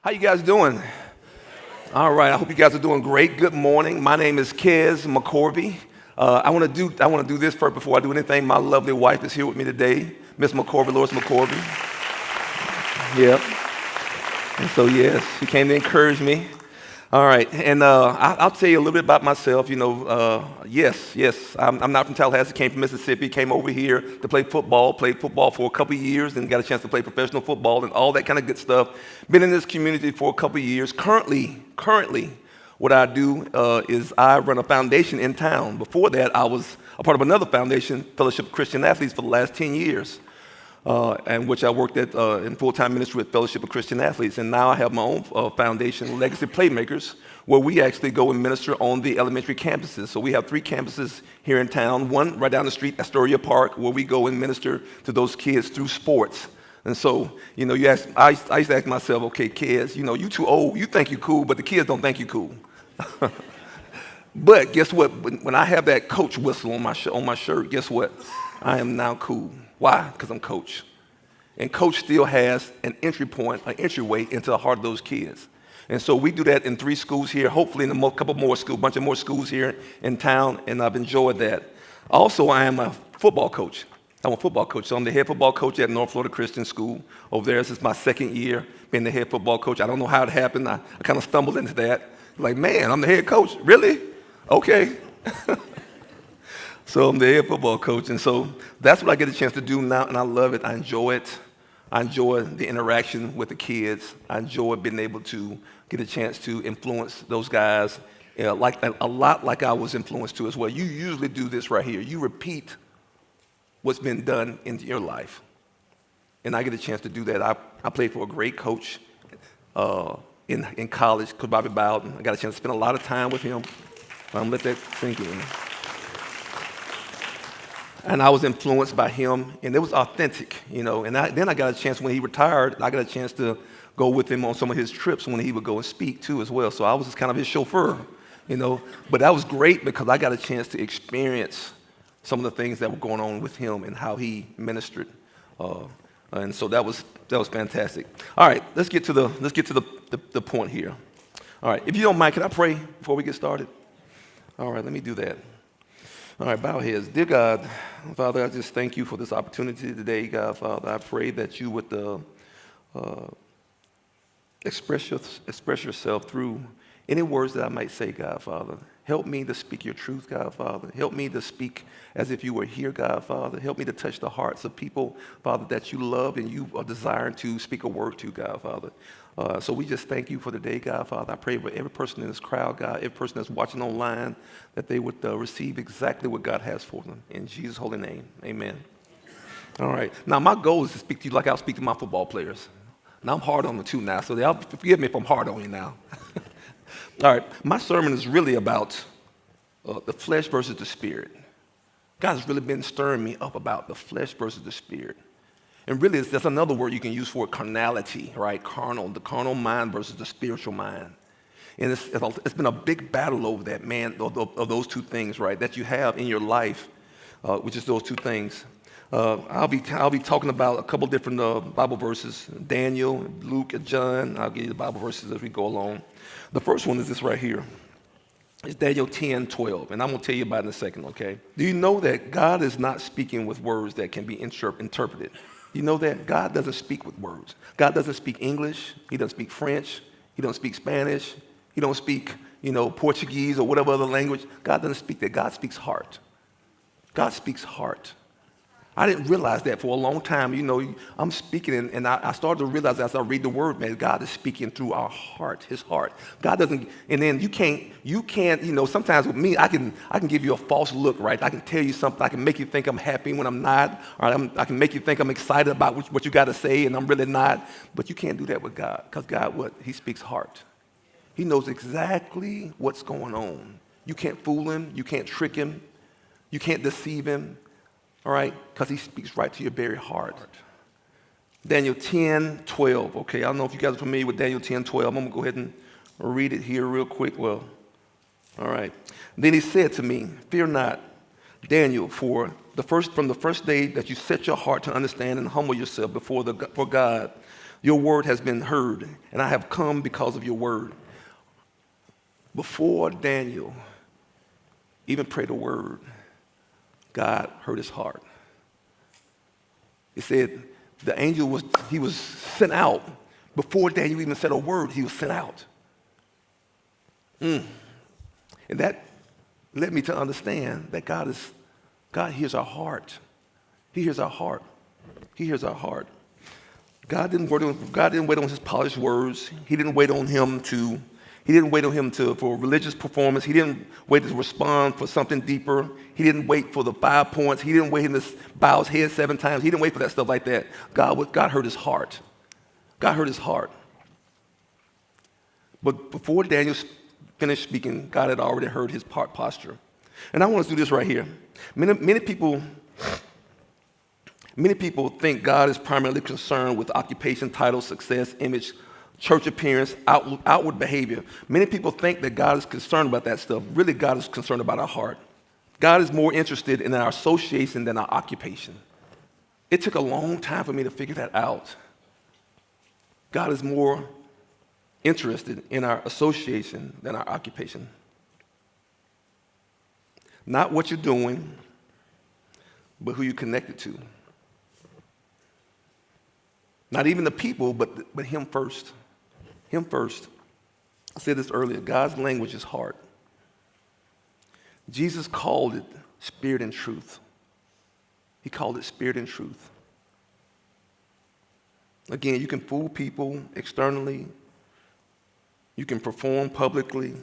How you guys doing? All right, I hope you guys are doing great. Good morning. My name is Kez McCorvy. I want to do this first before I do anything. My lovely wife is here with me today, Miss McCorvey, Lois McCorvey. Yep. And so yes, she came to encourage me. All right, and I'll tell you a little bit about myself. Yes, I'm not from Tallahassee. Came from Mississippi. Came over here to play football. Played football for a couple of years, and got a chance to play professional football and all that kind of good stuff. Been in this community for a couple of years. Currently, what I do is I run a foundation in town. Before that, I was a part of another foundation, Fellowship of Christian Athletes, for the last 10 years. And which I worked at in full-time ministry with Fellowship of Christian Athletes. And now I have my own foundation, Legacy Playmakers, where we actually go and minister on the elementary campuses. So we have 3 campuses here in town, one right down the street, Astoria Park, where we go and minister to those kids through sports. And so, I used to ask myself, okay, kids, you too old, you think you cool, but the kids don't think you cool. But guess what? When I have that coach whistle on my shirt, guess what? I am now cool. Why? Because I'm coach. And coach still has an entry point, an entryway into the heart of those kids. And so we do that in 3 schools here, hopefully in a couple more schools, a bunch of more schools here in town, and I've enjoyed that. Also, I am a football coach. I'm a football coach. So I'm the head football coach at North Florida Christian School over there. This is my 2nd year being the head football coach. I don't know how it happened. I kind of stumbled into that. Like, man, I'm the head coach. Really? Okay. So I'm the head football coach, and so that's what I get a chance to do now, and I love it. I enjoy it. I enjoy the interaction with the kids. I enjoy being able to get a chance to influence those guys, a lot like I was influenced to as well. You usually do this right here. You repeat what's been done in your life, and I get a chance to do that. I played for a great coach in college, Coach Bobby Bowden. I got a chance to spend a lot of time with him. Let that sink in. And I was influenced by him, and it was authentic, And then I got a chance when he retired. I got a chance to go with him on some of his trips when he would go and speak too, as well. So I was just kind of his chauffeur, But that was great because I got a chance to experience some of the things that were going on with him and how he ministered, and so that was fantastic. All right, let's get to the point here. All right, if you don't mind, can I pray before we get started? All right, let me do that. All right, bow heads. Dear God, Father, I just thank you for this opportunity today, God, Father. I pray that you would express yourself through any words that I might say, God, Father. Help me to speak your truth, God, Father. Help me to speak as if you were here, God, Father. Help me to touch the hearts of people, Father, that you love and you are desiring to speak a word to, God, Father. So we just thank you for the day, God, Father. I pray for every person in this crowd, God, every person that's watching online, that they would receive exactly what God has for them. In Jesus' holy name, amen. All right. Now, my goal is to speak to you like I'll speak to my football players. Now, I'm hard on them, too, now, so forgive me if I'm hard on you now. All right. My sermon is really about the flesh versus the spirit. God has really been stirring me up about the flesh versus the spirit. And really, that's another word you can use for it, carnality, right? Carnal, the carnal mind versus the spiritual mind. And it's been a big battle over that, man, of those 2 things, right, that you have in your life, which is those 2 things. I'll be talking about a couple different Bible verses, Daniel, Luke, and John. I'll give you the Bible verses as we go along. The first one is this right here. It's Daniel 10:12, and I'm going to tell you about it in a second, okay? Do you know that God is not speaking with words that can be interpreted? You know that God doesn't speak with words. God doesn't speak English. He doesn't speak French. He doesn't speak Spanish. He don't speak, Portuguese or whatever other language. God doesn't speak that. God speaks heart. God speaks heart. I didn't realize that for a long time. I'm speaking, and I started to realize as I read the word, man, God is speaking through our heart, his heart. God doesn't, and then you can't, sometimes with me, I can give you a false look, right? I can tell you something. I can make you think I'm happy when I'm not, or I can make you think I'm excited about what you got to say, and I'm really not. But you can't do that with God, because God, he speaks heart. He knows exactly what's going on. You can't fool him. You can't trick him. You can't deceive him. All right, because he speaks right to your very heart. Daniel 10:12. Okay, I don't know if you guys are familiar with Daniel 10:12. I'm going to go ahead and read it here real quick. Well, all right. Then he said to me, "Fear not, Daniel, from the first day that you set your heart to understand and humble yourself before God, Your word has been heard, and I have come because of your word. Before Daniel even prayed a word, God heard his heart. It said the angel was sent out. Before Daniel even said a word, he was sent out. And that led me to understand that God hears our heart. He hears our heart. He hears our heart. God didn't wait on his polished words. He didn't wait on him for religious performance. He didn't wait to respond for something deeper. He didn't wait for the 5 points. He didn't wait him to bow his head 7 times. He didn't wait for that stuff like that. God heard his heart. God heard his heart. But before Daniel finished speaking, God had already heard his heart posture. And I want to do this right here. Many people think God is primarily concerned with occupation, title, success, image, church appearance, outward behavior. Many people think that God is concerned about that stuff. Really, God is concerned about our heart. God is more interested in our association than our occupation. It took a long time for me to figure that out. God is more interested in our association than our occupation. Not what you're doing, but who you're connected to. Not even the people, but him first. Him first. I said this earlier, God's language is heart. Jesus called it spirit and truth. He called it spirit and truth. Again, you can fool people externally. You can perform publicly.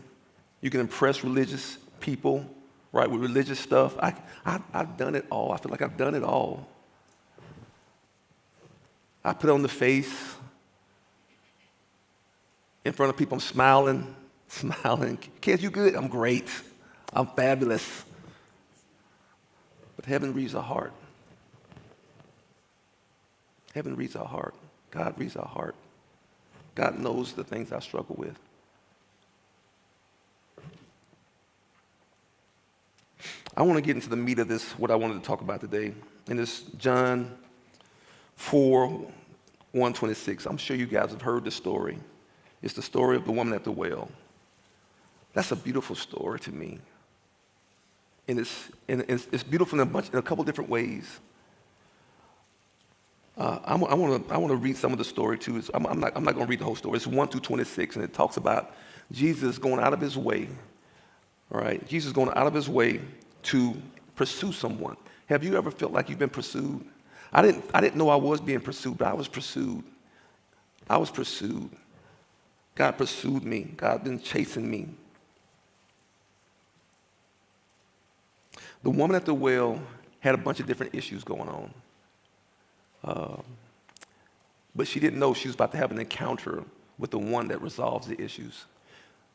You can impress religious people, right, with religious stuff. I've done it all. I feel like I've done it all. I put on the face. In front of people, I'm smiling. Kez, you good? I'm great. I'm fabulous. But heaven reads our heart. Heaven reads our heart. God reads our heart. God knows the things I struggle with. I want to get into the meat of this, what I wanted to talk about today. And it's John 4:1-26. I'm sure you guys have heard the story. It's the story of the woman at the well. That's a beautiful story to me. And it's beautiful in a couple different ways. I want to read some of the story too. I'm not going to read the whole story. It's 1-26, and it talks about Jesus going out of his way. All right, Jesus going out of his way to pursue someone. Have you ever felt like you've been pursued? I didn't know I was being pursued, but I was pursued. I was pursued. God pursued me. God been chasing me. The woman at the well had a bunch of different issues going on. But she didn't know she was about to have an encounter with the one that resolves the issues.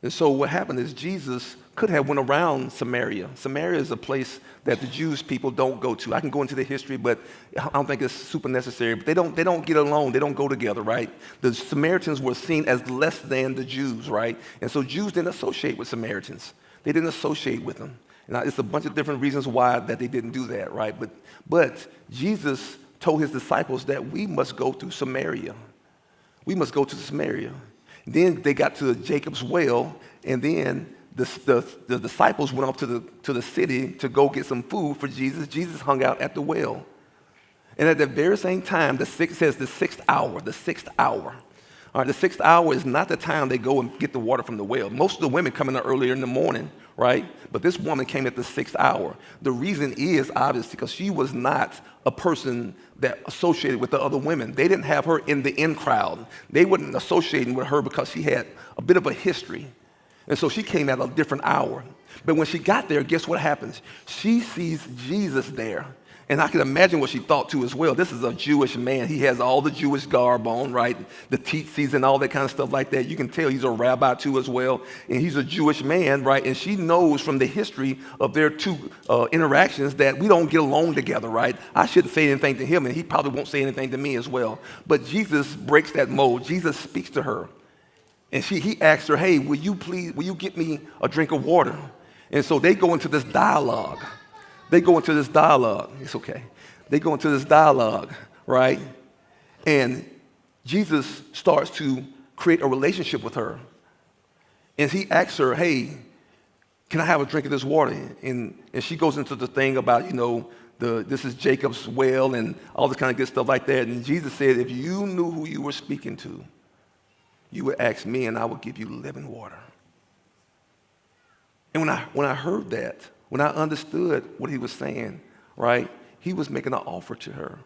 And so what happened is Jesus could have went around Samaria. Samaria is a place that the Jewish people don't go to. I can go into the history, but I don't think it's super necessary. But they don't get along. They don't go together, right? The Samaritans were seen as less than the Jews, right? And so Jews didn't associate with Samaritans. They didn't associate with them. And it's a bunch of different reasons why that they didn't do that, right? But Jesus told his disciples that we must go through Samaria. We must go to Samaria. Then they got to Jacob's well, and then the disciples went off to the city to go get some food for Jesus. Jesus hung out at the well. And at the very same time, the sixth hour. All right, the 6th hour is not the time they go and get the water from the well. Most of the women come in earlier in the morning, right? But this woman came at the 6th hour. The reason is obviously because she was not a person that associated with the other women. They didn't have her in the in crowd. They weren't associating with her because she had a bit of a history. And so she came at a different hour. But when she got there, guess what happens? She sees Jesus there. And I can imagine what she thought too as well. This is a Jewish man. He has all the Jewish garb on, right? The tzitzis and all that kind of stuff like that. You can tell he's a rabbi too as well. And he's a Jewish man, right? And she knows from the history of their two interactions that we don't get along together, right? I shouldn't say anything to him, and he probably won't say anything to me as well. But Jesus breaks that mold. Jesus speaks to her. And he asks her, hey, will you get me a drink of water? And so they go into this dialogue. It's okay. They go into this dialogue, right? And Jesus starts to create a relationship with her. And he asks her, hey, can I have a drink of this water? And she goes into the thing about, this is Jacob's well and all this kind of good stuff like that. And Jesus said, if you knew who you were speaking to, you would ask me and I would give you living water. And when I heard that, when I understood what he was saying, right, he was making an offer to her.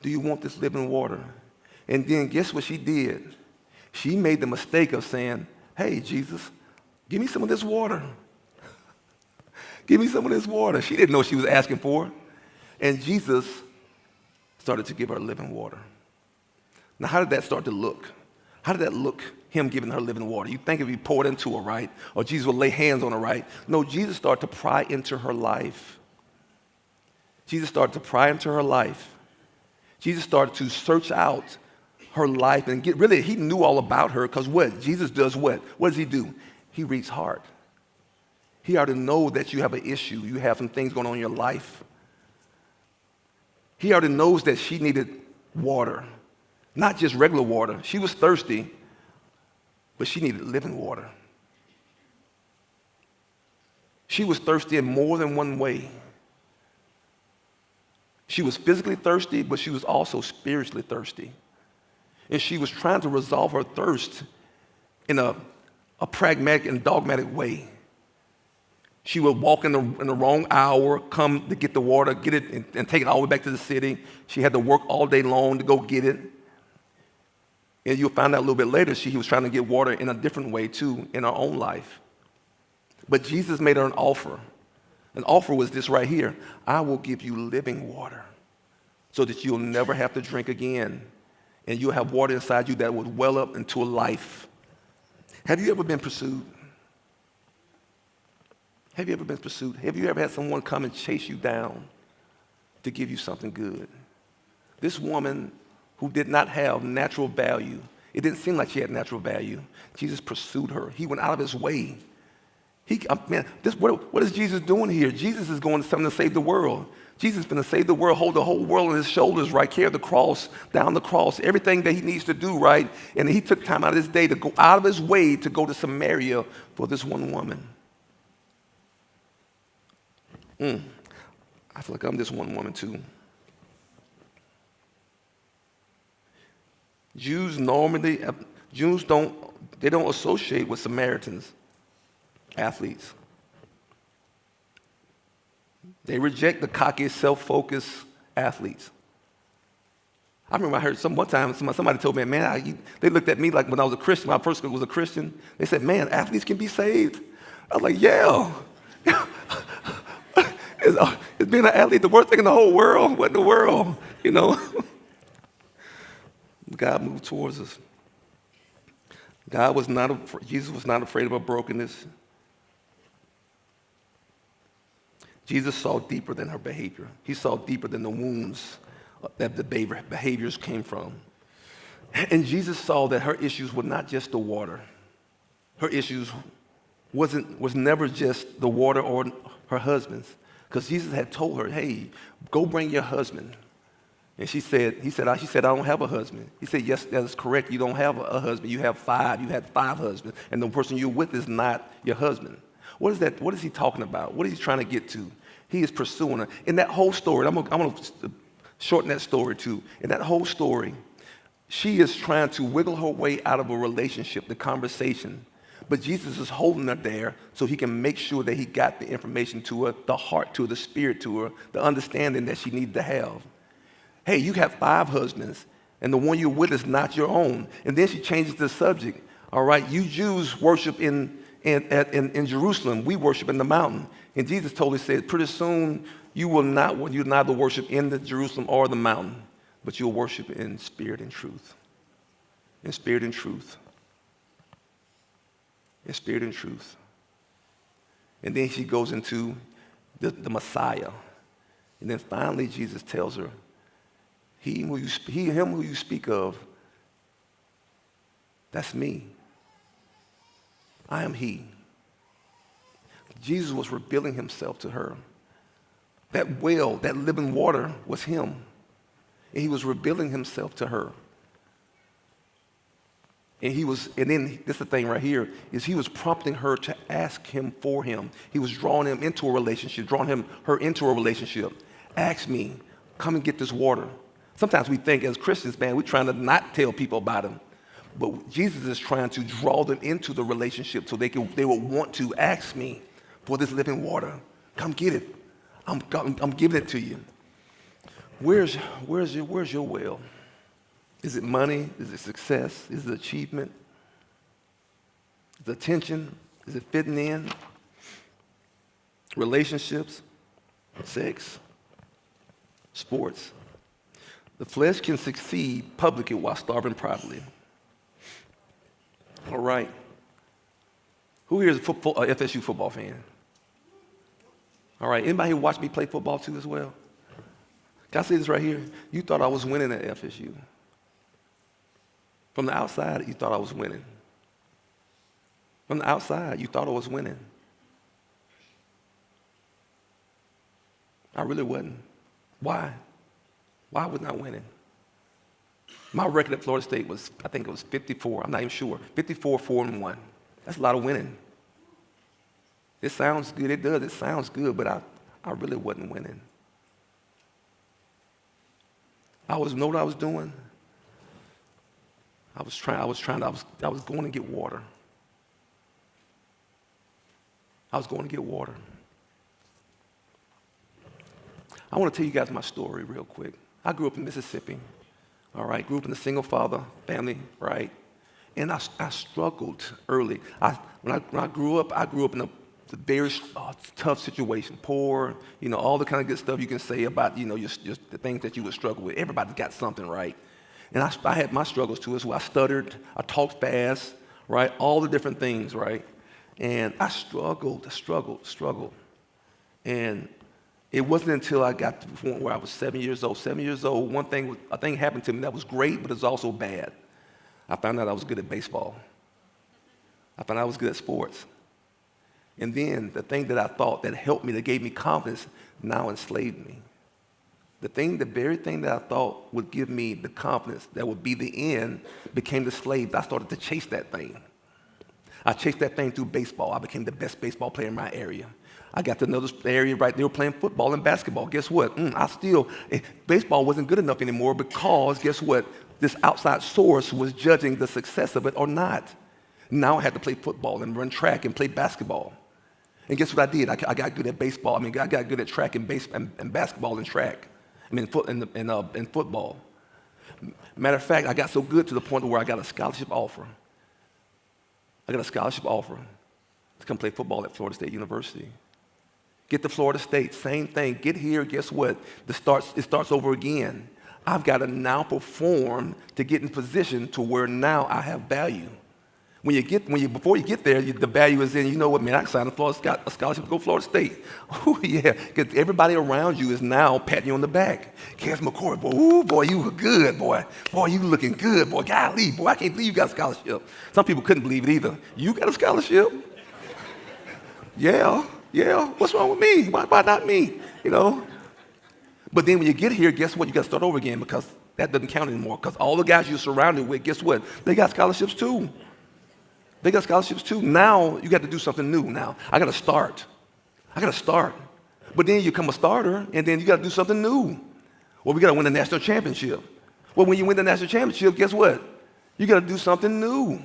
Do you want this living water? And then guess what she did? She made the mistake of saying, hey, Jesus, give me some of this water. Give me some of this water. She didn't know what she was asking for. And Jesus started to give her living water. Now, how did that start to look? How did that look, him giving her living water? You think if he poured into her, right? Or Jesus would lay hands on her, right? No, Jesus started to pry into her life. Jesus started to pry into her life. Jesus started to search out her life and he knew all about her because what? Jesus does what? What does he do? He reads heart. He already knows that you have an issue. You have some things going on in your life. He already knows that she needed water, not just regular water. She was thirsty, but she needed living water. She was thirsty in more than one way. She was physically thirsty, but she was also spiritually thirsty. And she was trying to resolve her thirst in a pragmatic and dogmatic way. She would walk in the wrong hour, come to get the water, get it, and take it all the way back to the city. She had to work all day long to go get it. And you'll find out a little bit later, she was trying to get water in a different way, too, in her own life. But Jesus made her an offer. An offer was this right here. I will give you living water so that you'll never have to drink again. And you'll have water inside you that will well up into a life. Have you ever been pursued? Have you ever been pursued? Have you ever had someone come and chase you down to give you something good? This woman who did not have natural value, it didn't seem like she had natural value. Jesus pursued her. He went out of his way. What is Jesus doing here? Jesus is going to something to save the world. Jesus is going to save the world, hold the whole world on his shoulders, right? Carry the cross, down the cross, everything that he needs to do, right? And he took time out of his day to go out of his way to go to Samaria for this one woman. I feel like I'm this one woman too. Jews don't associate with Samaritans, athletes. They reject the cocky, self-focused athletes. I remember I heard one time somebody told me, man, they looked at me like when I was a Christian, when I first was a Christian, they said, man, athletes can be saved. I was like, yeah. Is being an athlete the worst thing in the whole world? What in the world, God moved towards us. Jesus was not afraid of our brokenness. Jesus saw deeper than her behavior. He saw deeper than the wounds that the behaviors came from. And Jesus saw that her issues were not just the water. Her issues was never just the water or her husband's. Because Jesus had told her, hey, go bring your husband. And he said, I don't have a husband. He said, yes, that is correct. You don't have a husband. You have 5. You had 5 husbands. And the person you're with is not your husband. What is that? What is he talking about? What is he trying to get to? He is pursuing her. In that whole story, I'm going to shorten that story too. In that whole story, she is trying to wiggle her way out of a relationship, the conversation. But Jesus is holding her there so he can make sure that he got the information to her, the heart to her, the spirit to her, the understanding that she needed to have. Hey, you have 5 husbands, and the one you're with is not your own. And then she changes the subject. All right, you Jews worship in Jerusalem. We worship in the mountain. And Jesus told her, said, pretty soon you'll neither worship in the Jerusalem or the mountain, but you'll worship in spirit and truth. In spirit and truth. In spirit and truth. And then she goes into the Messiah. And then finally Jesus tells her, him who you speak of, that's me. I am he. Jesus was revealing himself to her. That well, that living water was him. And he was revealing himself to her. And then this is the thing right here, is he was prompting her to ask him for him. He was drawing him into a relationship, her into a relationship. Ask me, come and get this water. Sometimes we think as Christians, man, we're trying to not tell people about him. But Jesus is trying to draw them into the relationship so they will want to ask me for this living water. Come get it. I'm giving it to you. Where's your will? Is it money? Is it success? Is it achievement? Is it attention? Is it fitting in? Relationships? Sex? Sports? The flesh can succeed publicly while starving privately. All right. Who here is a FSU football fan? All right. Anybody here watch me play football too as well? Can I say this right here? You thought I was winning at FSU. From the outside, you thought I was winning. From the outside, you thought I was winning. I really wasn't. Why? Why was I not winning? My record at Florida State was, I think it was 54. I'm not even sure. 54, 4-1. That's a lot of winning. It sounds good. It does. It sounds good, but I really wasn't winning. Know what I was doing? I was going to get water. I was going to get water. I want to tell you guys my story real quick. I grew up in Mississippi, all right? Grew up in a single father family, right? And I struggled early. When I grew up in a very tough situation, poor, all the kind of good stuff you can say about, just the things that you would struggle with. Everybody's got something, right? And I had my struggles too as well. I stuttered, I talked fast, right? All the different things, right? And I struggled. And it wasn't until I got to the point where I was 7 years old. 7 years old, a thing happened to me that was great, but it was also bad. I found out I was good at baseball. I found out I was good at sports. And then the thing that I thought that helped me, that gave me confidence, now enslaved me. The very thing that I thought would give me the confidence that would be the end became the slave. I started to chase that thing. I chased that thing through baseball. I became the best baseball player in my area. I got to another area, right? They were playing football and basketball. Guess what? Baseball wasn't good enough anymore because, guess what? This outside source was judging the success of it or not. Now I had to play football and run track and play basketball. And guess what I did? I got good at baseball. I got good at track and basketball and track. In football. Matter of fact, I got so good to the point where I got a scholarship offer. To come play football at Florida State University. Get to Florida State, same thing. Get here, guess what? It starts over again. I've got to now perform to get in position to where now I have value. Before you get there, the value is in, you know what, man, I signed a scholarship to go to Florida State. Oh, yeah, because everybody around you is now patting you on the back. Kez McCorvy, boy, ooh, boy, you look good, boy. Boy, you looking good, boy. Golly, boy, I can't believe you got a scholarship. Some people couldn't believe it either. You got a scholarship? Yeah, what's wrong with me? Why not me, But then when you get here, guess what? You got to start over again because that doesn't count anymore because all the guys you're surrounded with, guess what? They got scholarships too. Now you got to do something new now. I got to start. But then you become a starter, and then you got to do something new. Well, we got to win the national championship. Well, when you win the national championship, guess what? You got to do something new.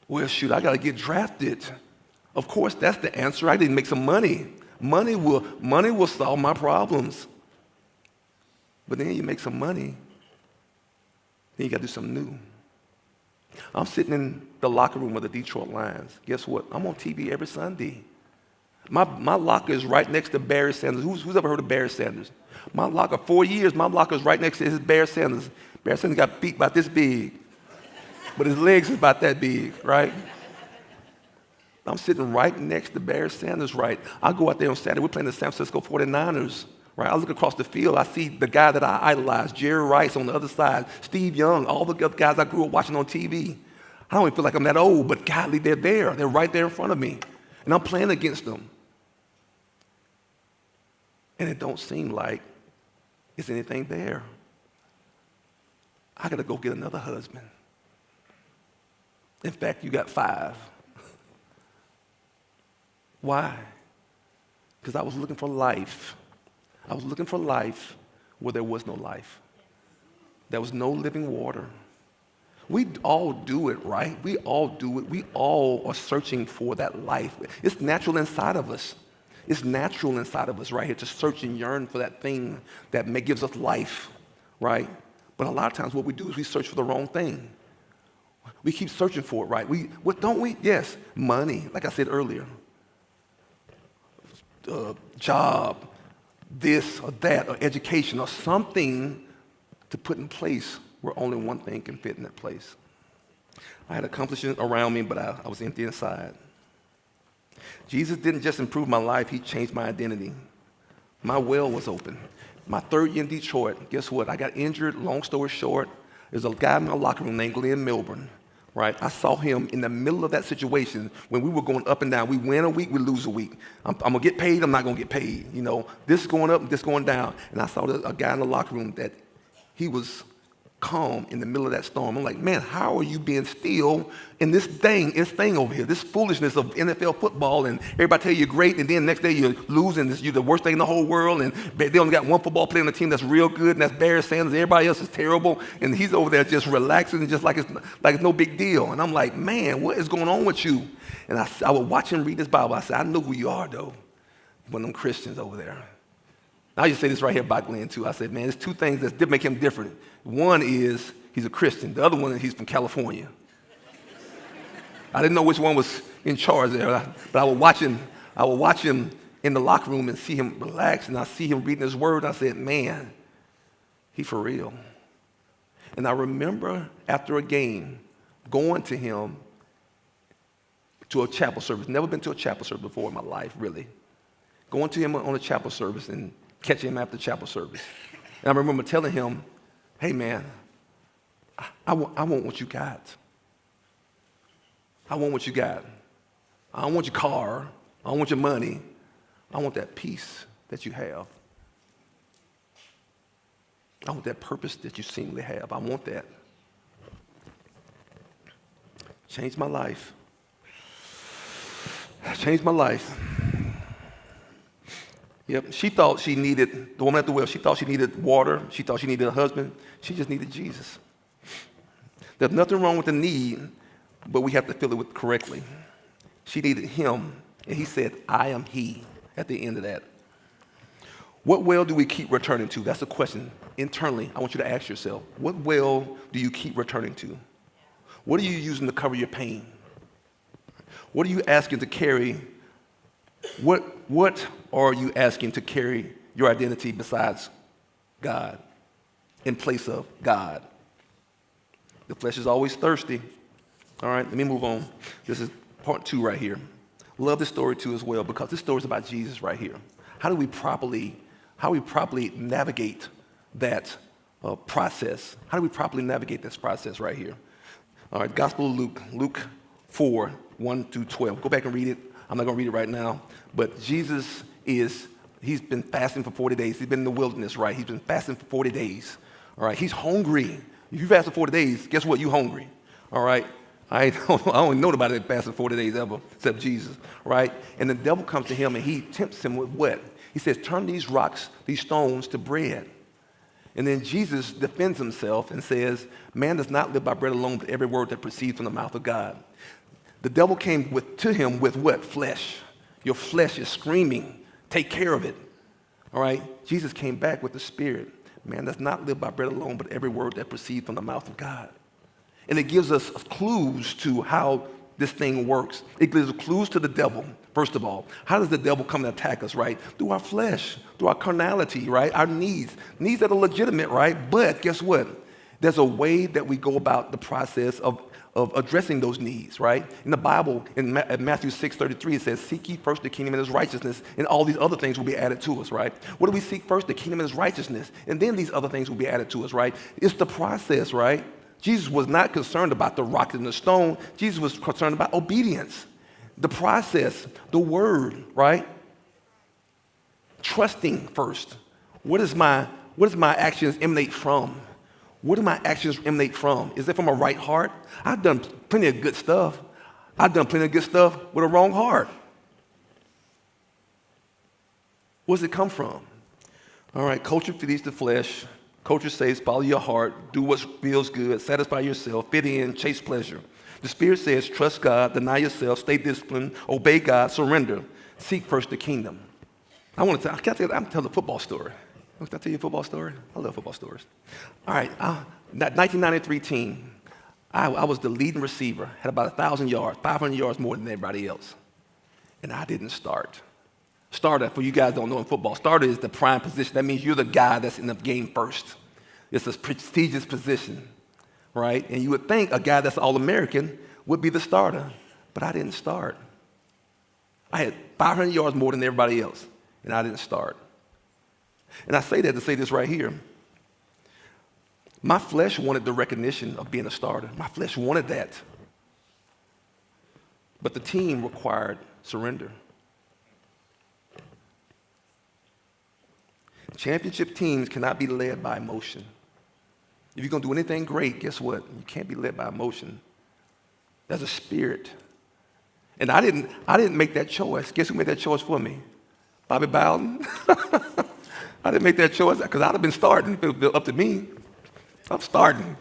Well, shoot, I got to get drafted. Of course, that's the answer. I didn't make some money. Money will solve my problems. But then you make some money, then you got to do something new. I'm sitting in the locker room of the Detroit Lions. Guess what? I'm on TV every Sunday. My locker is right next to Barry Sanders. Who's ever heard of Barry Sanders? My locker, 4 years, my locker is right next to his Barry Sanders. Barry Sanders got feet about this big, but his legs is about that big, right? I'm sitting right next to Barry Sanders, right? I go out there on Saturday. We're playing the San Francisco 49ers. Right, I look across the field, I see the guy that I idolize, Jerry Rice on the other side, Steve Young, all the other guys I grew up watching on TV. I don't even feel like I'm that old, but golly, they're there. They're right there in front of me. And I'm playing against them. And it don't seem like it's anything there. I got to go get another husband. In fact, you got 5. Why? Because I was looking for life. I was looking for life where there was no life. There was no living water. We all do it, right? We all do it. We all are searching for that life. It's natural inside of us. It's natural inside of us right here to search and yearn for that thing that gives us life, right? But a lot of times what we do is we search for the wrong thing. We keep searching for it, right? What don't we? Yes, money, like I said earlier. Job, this or that, or education, or something to put in place where only one thing can fit in that place. I had accomplishments around me, but I was empty inside. Jesus didn't just improve my life, he changed my identity. My well was open. My 3rd year in Detroit, guess what? I got injured, long story short. There's a guy in my locker room named Glenn Milburn, right? I saw him in the middle of that situation when we were going up and down. We win a week, we lose a week. I'm going to get paid, I'm not going to get paid. You know, this is going up, this going down. And I saw a guy in the locker room that he was calm in the middle of that storm. I'm like, man, how are you being still in this thing over here, this foolishness of NFL football, and everybody tell you you're great, and then next day you're losing, you're the worst thing in the whole world, and they only got one football player on the team that's real good, and that's Barry Sanders. Everybody else is terrible, and he's over there just relaxing and just like it's no big deal. And I'm like, man, what is going on with you? And I would watch him read his Bible. I said, I know who you are, though. One of them Christians over there. I just say this right here about Glenn, too. I said, man, there's 2 things that make him different. One is he's a Christian. The other one is he's from California. I didn't know which one was in charge there, but I would watch him in the locker room and see him relax, and I see him reading his word. I said, man, he for real. And I remember after a game going to him to a chapel service. Never been to a chapel service before in my life, really. Going to him on a chapel service and catching him after chapel service. And I remember telling him, hey, man, I want what you got. I want what you got. I don't want your car. I don't want your money. I want that peace that you have. I want that purpose that you seemingly have. I want that. Changed my life. Changed my life. Yep, the woman at the well, she thought she needed water. She thought she needed a husband. She just needed Jesus. There's nothing wrong with the need, but we have to fill it correctly. She needed him, and he said, I am he, at the end of that. What well do we keep returning to? That's a question. Internally, I want you to ask yourself, what well do you keep returning to? What are you using to cover your pain? What are you asking to carry? What are you asking to carry your identity besides God, in place of God? The flesh is always thirsty. All right, let me move on. This is part 2 right here. Love this story too as well, because this story is about Jesus right here. How do we properly navigate that process? How do we properly navigate this process right here? All right, Gospel of Luke 4, 1 through 12. Go back and read it. I'm not going to read it right now, but Jesus he's been fasting for 40 days. He's been in the wilderness, right? He's been fasting for 40 days, all right? He's hungry. If you fast for 40 days, guess what? You're hungry, all right? I don't know nobody that fasted 40 days ever except Jesus, right? And the devil comes to him and he tempts him with what? He says, turn these rocks, these stones to bread. And then Jesus defends himself and says, man does not live by bread alone, but every word that proceeds from the mouth of God. The devil came to him with what? Flesh. Your flesh is screaming. Take care of it. All right? Jesus came back with the Spirit. Man does not live by bread alone, but every word that proceeds from the mouth of God. And it gives us clues to how this thing works. It gives clues to the devil, first of all. How does the devil come and attack us, right? Through our flesh, through our carnality, right? Our needs that are legitimate, right? But guess what? There's a way that we go about the process of addressing those needs, right? In the Bible, in Matthew 6:33, it says, seek ye first the kingdom and his righteousness, and all these other things will be added to us, right? What do we seek first? The kingdom and his righteousness, and then these other things will be added to us, right? It's the process, right? Jesus was not concerned about the rock and the stone. Jesus was concerned about obedience, the process, the word, right? Trusting first. What does my actions emanate from? Where do my actions emanate from? Is it from a right heart? I've done plenty of good stuff. I've done plenty of good stuff with a wrong heart. Where does it come from? All right, culture feeds the flesh. Culture says, follow your heart, do what feels good, satisfy yourself, fit in, chase pleasure. The Spirit says, trust God, deny yourself, stay disciplined, obey God, surrender, seek first the kingdom. I'm telling a football story. Can I tell you a football story? I love football stories. All right, that 1993 team, I was the leading receiver, had about 1,000 yards, 500 yards more than everybody else. And I didn't start. Starter, for you guys don't know in football, starter is the prime position. That means you're the guy that's in the game first. It's a prestigious position, right? And you would think a guy that's All-American would be the starter, but I didn't start. I had 500 yards more than everybody else, and I didn't start. And I say that to say this right here. My flesh wanted the recognition of being a starter. My flesh wanted that. But the team required surrender. Championship teams cannot be led by emotion. If you're going to do anything great, guess what? You can't be led by emotion. There's a spirit. And I didn't make that choice. Guess who made that choice for me? Bobby Bowden. I didn't make that choice because I'd have been starting if it was up to me. I'm starting.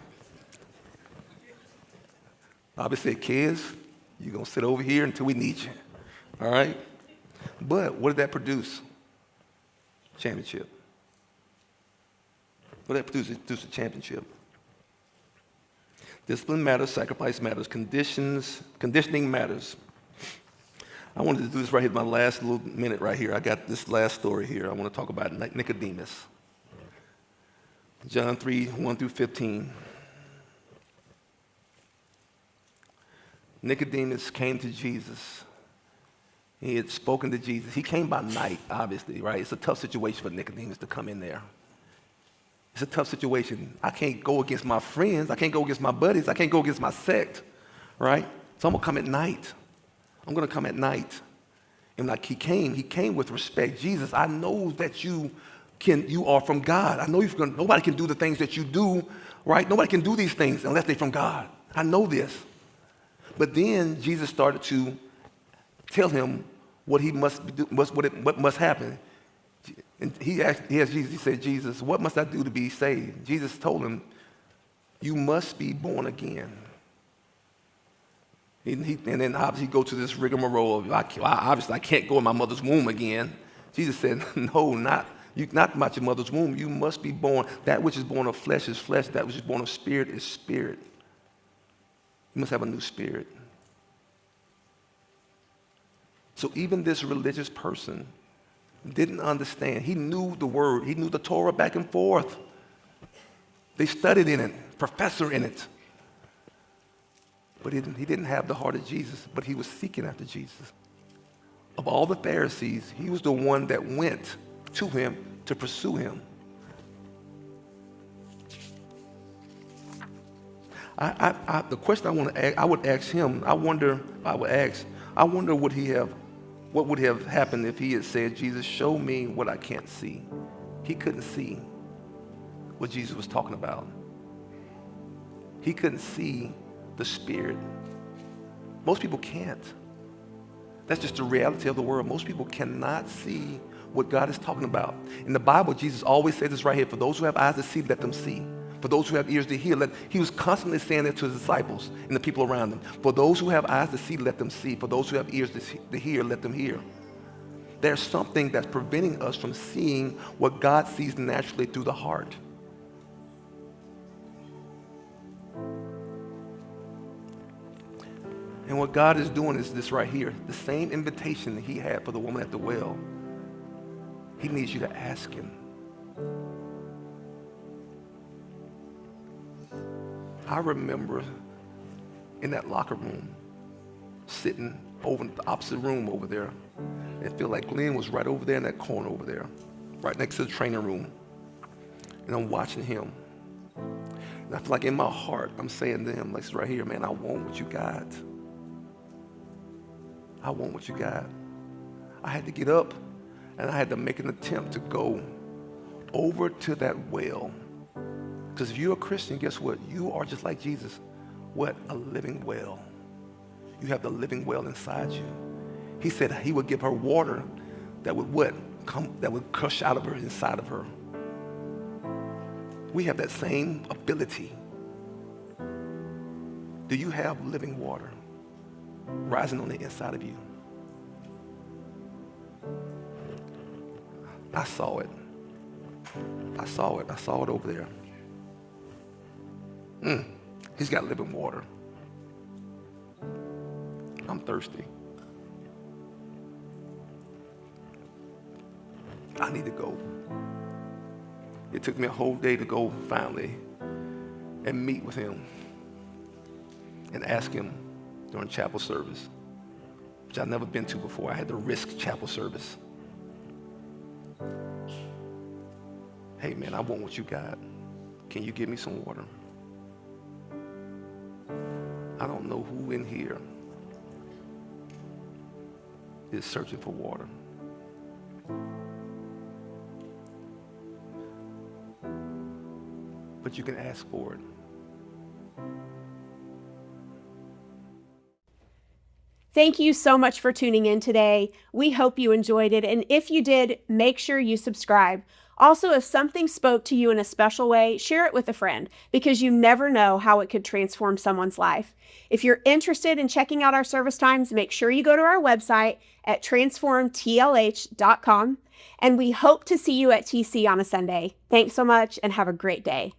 Bobby said, Kez, you're going to sit over here until we need you. All right? But what did that produce? Championship. What did that produce? It produced a championship. Discipline matters, sacrifice matters, conditioning matters. I wanted to do this right here, my last little minute right here. I got this last story here. I want to talk about Nicodemus. John 3, 1 through 15. Nicodemus came to Jesus. He had spoken to Jesus. He came by night, obviously, right? It's a tough situation for Nicodemus to come in there. It's a tough situation. I can't go against my friends. I can't go against my buddies. I can't go against my sect, right? So I'm going to come at night. I'm going to come at night. And like he came with respect. Jesus, I know that you are from God. I know nobody can do the things that you do, right? Nobody can do these things unless they're from God. I know this. But then Jesus started to tell him what he must do, what must happen. And he asked Jesus, he said, Jesus, what must I do to be saved? Jesus told him, you must be born again. And then obviously go to this rigmarole of, I can't go in my mother's womb again. Jesus said, no, not about your mother's womb. You must be born. That which is born of flesh is flesh. That which is born of spirit is spirit. You must have a new spirit. So even this religious person didn't understand. He knew the word. He knew the Torah back and forth. They studied in it, professor in it. But he didn't have the heart of Jesus, but he was seeking after Jesus. Of all the Pharisees, he was the one that went to him to pursue him. The question I would ask him, what would have happened if he had said, Jesus, show me what I can't see. He couldn't see what Jesus was talking about. He couldn't see the Spirit. Most people can't. That's just the reality of the world. Most people cannot see what God is talking about. In the Bible, Jesus always says this right here, for those who have eyes to see, let them see. For those who have ears to hear, he was constantly saying that to his disciples and the people around him. For those who have eyes to see, let them see. For those who have ears to hear, let them hear. There's something that's preventing us from seeing what God sees naturally through the heart. And what God is doing is this right here, the same invitation that he had for the woman at the well. He needs you to ask him. I remember in that locker room, sitting over in the opposite room over there, and feel like Glenn was right over there in that corner over there, right next to the training room. And I'm watching him. And I feel like in my heart, I'm saying to him, like, right here, man, I want what you got. I want what you got. I had to get up, and I had to make an attempt to go over to that well Because if you're a Christian, guess what? You are just like Jesus. What? A living well. You have the living well inside you. He said he would give her water that would what? That would crush out of her, inside of her. We have that same ability. Do you have living water rising on the inside of you? I saw it. I saw it over there. He's got living water. I'm thirsty. I need to go. It took me a whole day to go finally and meet with him and ask him during chapel service, which I've never been to before. I had to risk chapel service. Hey man, I want what you got. Can you give me some water? I don't know who in here is searching for water. But you can ask for it. Thank you so much for tuning in today. We hope you enjoyed it. And if you did, make sure you subscribe. Also, if something spoke to you in a special way, share it with a friend because you never know how it could transform someone's life. If you're interested in checking out our service times, make sure you go to our website at transformtlh.com. And we hope to see you at TC on a Sunday. Thanks so much and have a great day.